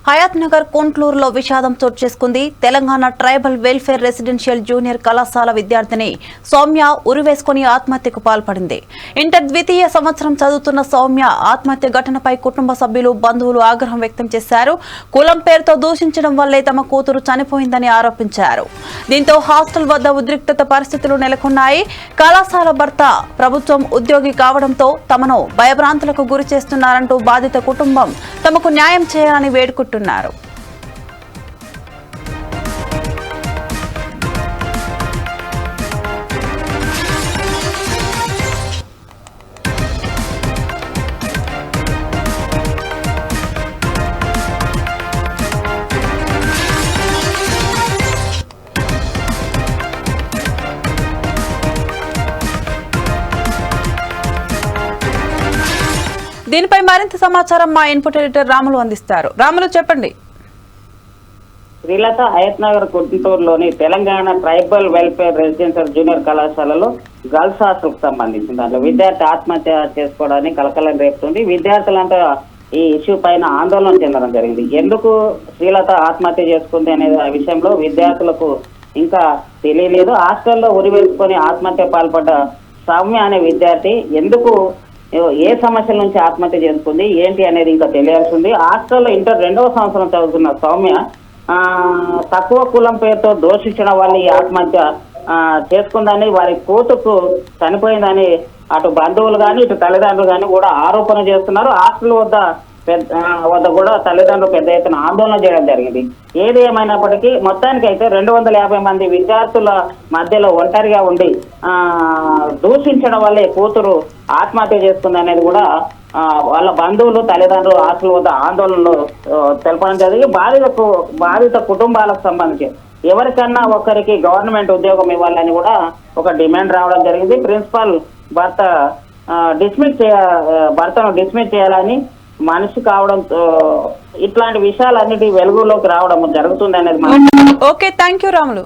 హయాత్ నగర్ కోంట్లూరులో విషాదం చోటు చేసుకుంది. Telangana tribal welfare residential junior కళాశాల విద్యార్థిని సౌమ్య ఉరివేసుకుని ఆత్మహత్యకు పాల్పడింది. ఇంటర్ ద్వితీయ సంవత్సరం చదువుతున్న సౌమ్య ఆత్మహత్య ఘటనపై కుటుంబ సభ్యులు, బంధువులు ఆగ్రహం వ్యక్తం చేశారు. కులం పేరుతో దూషించడం వల్లే తమ కూతురు చనిపోయిందని ఆరోపించారు. దీంతో హాస్టల్ వద్ద ఉద్రిక్తత పరిస్థితులు నెలకొన్నాయి. కళాశాల భర్త ప్రభుత్వం ఉద్యోగి కావడంతో తమను భయభ్రాంతులకు గురి చేస్తున్నారంటూ బాధిత కుటుంబం తమకు న్యాయం చేయాలని వేడుకుంటున్నారు. దీనిపై మరింత సమాచారం మా ఇన్పుట్ ఎడిటర్ రాములు అందిస్తారు. రాములు, చెప్పండి. శ్రీలత హయత్ నగర్ గుంటూరులోని Telangana tribal welfare residential junior కళాశాలలో గర్ల్స్ హాస్టల్కి సంబంధించిన దాంట్లో విద్యార్థి ఆత్మహత్య చేసుకోవడానికి కలకలం రేపుతుంది. విద్యార్థులంతా ఈ ఇష్యూ పైన ఆందోళన చెందడం జరిగింది. ఎందుకు శ్రీలత ఆత్మహత్య చేసుకుంది అనే విషయంలో విద్యార్థులకు ఇంకా తెలియలేదు. హాస్టల్లో ఉరివేసుకొని ఆత్మహత్య పాల్పడ్డ సౌమ్య అనే విద్యార్థి ఎందుకు, ఏ సమస్యల నుంచి ఆత్మహత్య చేసుకుంది ఏంటి అనేది ఇంకా తెలియాల్సి ఉంది. హాస్టల్లో ఇంటర్ 2వ సంవత్సరం చదువుతున్న సౌమ్య తక్కువ కులం పేరుతో దోషించడం వల్ల ఈ ఆత్మహత్య చేసుకుందని, వారి కూతురు చనిపోయిందని అటు బంధువులు కానీ ఇటు తల్లిదండ్రులు కానీ కూడా ఆరోపణ చేస్తున్నారు. హాస్టల్ వద్ద కూడా తల్లిదండ్రులు పెద్ద ఎత్తున ఆందోళన చేయడం జరిగింది. ఏది ఏమైనప్పటికీ మొత్తానికైతే 250 మంది విద్యార్థుల మధ్యలో ఒంటరిగా ఉండి దూషించడం వల్లే కూతురు ఆత్మహత్య చేసుకుంది అనేది కూడా వాళ్ళ బంధువులు, తల్లిదండ్రులు హాస్టల్ వద్ద ఆందోళనలు తెలపడం జరిగింది. బాధిత కుటుంబాలకు సంబంధించి ఎవరికన్నా ఒకరికి గవర్నమెంట్ ఉద్యోగం ఇవ్వాలని కూడా ఒక డిమాండ్ రావడం జరిగింది. ప్రిన్సిపల్ భర్తను డిస్మిస్ చేయాలని మనిషి కావడం, ఇట్లాంటి విషయాలన్నిటి వెలుగులోకి రావడం జరుగుతుంది అనేది. Okay, thank you Ramulu.